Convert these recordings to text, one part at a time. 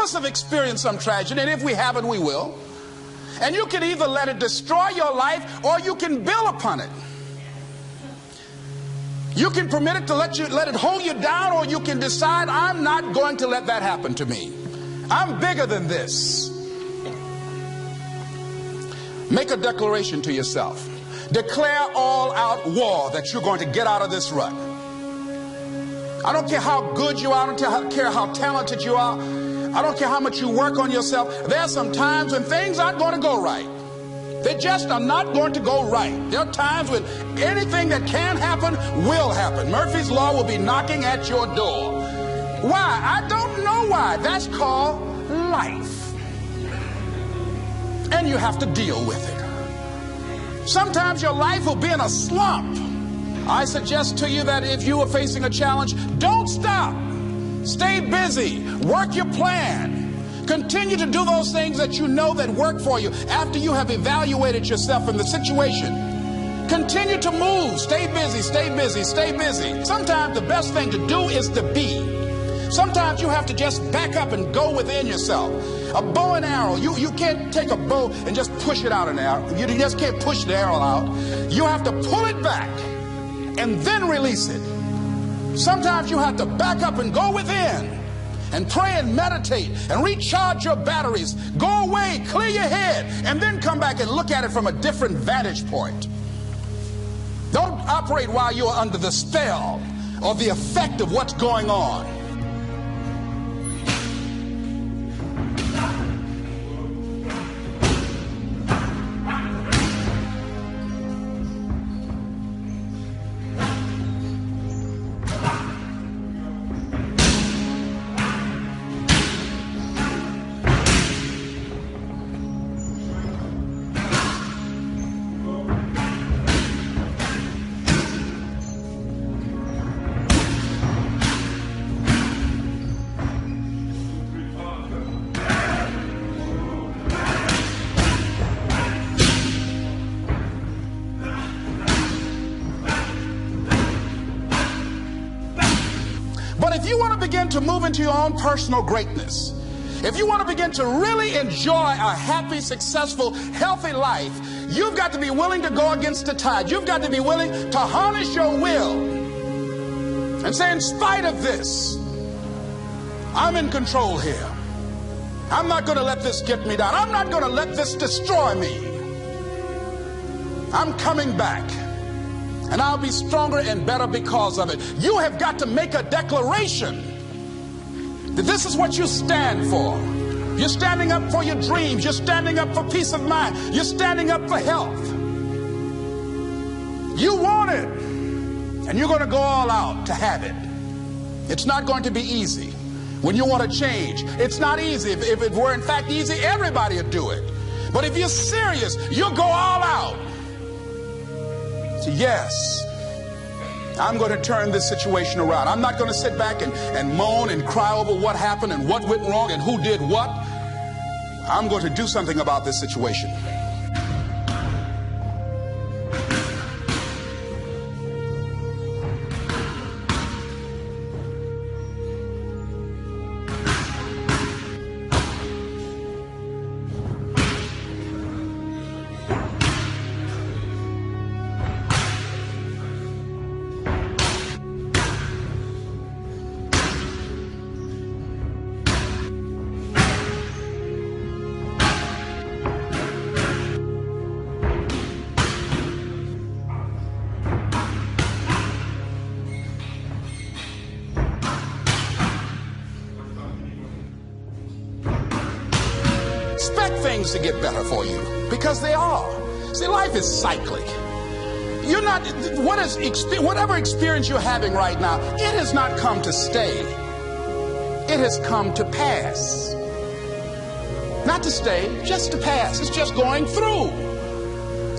us have experienced some tragedy, and if we haven't, we will. And you can either let it destroy your life, or you can build upon it. You can permit it to let it hold you down, or you can decide, I'm not going to let that happen to me. I'm bigger than this. Make a declaration to yourself. Declare all out war that you're going to get out of this rut. I don't care how good you are. I don't care how talented you are. I don't care how much you work on yourself. There are some times when things aren't going to go right. They just are not going to go right. There are times when anything that can happen will happen. Murphy's Law will be knocking at your door. Why? I don't know why. That's called life. And you have to deal with it. Sometimes your life will be in a slump. I suggest to you that if you are facing a challenge, don't stop. Stay busy. Work your plan. Continue to do those things that you know that work for you after you have evaluated yourself in the situation. Continue to move. Stay busy, stay busy, stay busy. Sometimes the best thing to do is to be. Sometimes you have to just back up and go within yourself. A bow and arrow, you can't take a bow and just push it out an arrow. You just can't push the arrow out. You have to pull it back and then release it. Sometimes you have to back up and go within and pray and meditate and recharge your batteries. Go away, clear your head, and then come back and look at it from a different vantage point. Don't operate while you're under the spell or the effect of what's going on. If you want to begin to move into your own personal greatness, if you want to begin to really enjoy a happy, successful, healthy life, you've got to be willing to go against the tide. You've got to be willing to harness your will and say, in spite of this, I'm in control here. I'm not going to let this get me down. I'm not going to let this destroy me. I'm coming back. And I'll be stronger and better because of it. You have got to make a declaration that this is what you stand for. You're standing up for your dreams. You're standing up for peace of mind. You're standing up for health. You want it. And you're going to go all out to have it. It's not going to be easy. When you want to change, it's not easy. If it were in fact easy, everybody would do it. But if you're serious, you'll go all out. Yes, I'm going to turn this situation around. I'm not going to sit back and moan and cry over what happened and what went wrong and who did what. I'm going to do something about this situation. Expect things to get better for you, because they are. See, life is cyclic. You're not, whatever experience you're having right now, it has not come to stay. It has come to pass. Not to stay, just to pass. It's just going through.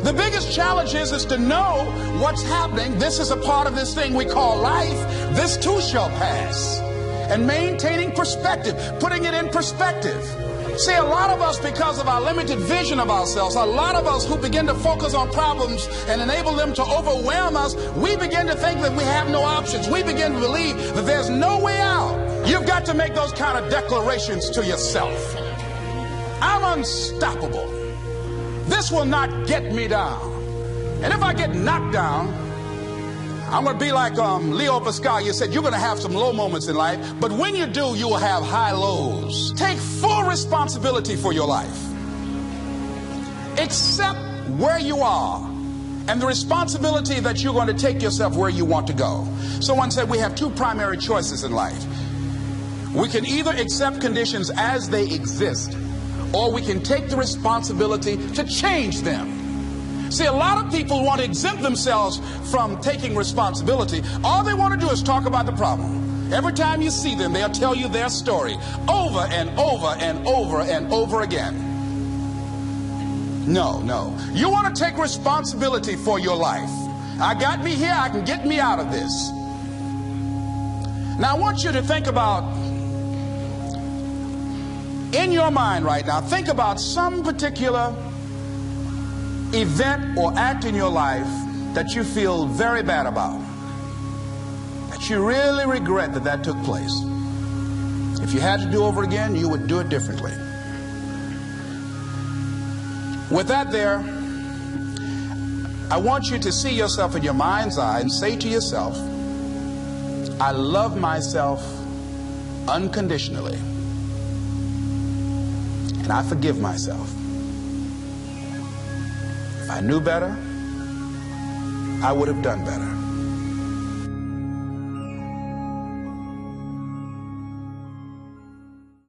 The biggest challenge is to know what's happening. This is a part of this thing we call life. This too shall pass. And maintaining perspective, putting it in perspective. See, a lot of us, because of our limited vision of ourselves, a lot of us who begin to focus on problems and enable them to overwhelm us, we begin to think that we have no options. We begin to believe that there's no way out. You've got to make those kind of declarations to yourself. I'm unstoppable. This will not get me down. And if I get knocked down, I'm going to be like Leo Pascal said, you're going to have some low moments in life, but when you do, you will have high lows. Take full responsibility for your life. Accept where you are and the responsibility that you're going to take yourself where you want to go. Someone said we have two primary choices in life. We can either accept conditions as they exist, or we can take the responsibility to change them. See, a lot of people want to exempt themselves from taking responsibility. All they want to do is talk about the problem. Every time you see them, they'll tell you their story over and over and over and over again. No, no. You want to take responsibility for your life. I got me here, I can get me out of this. Now, I want you to think about, in your mind right now, think about some particular event or act in your life that you feel very bad about, that you really regret that took place. If you had to do over again, you would do it differently. With that there, I want you to see yourself in your mind's eye and say to yourself, I love myself unconditionally, and I forgive myself. If I knew better, I would have done better.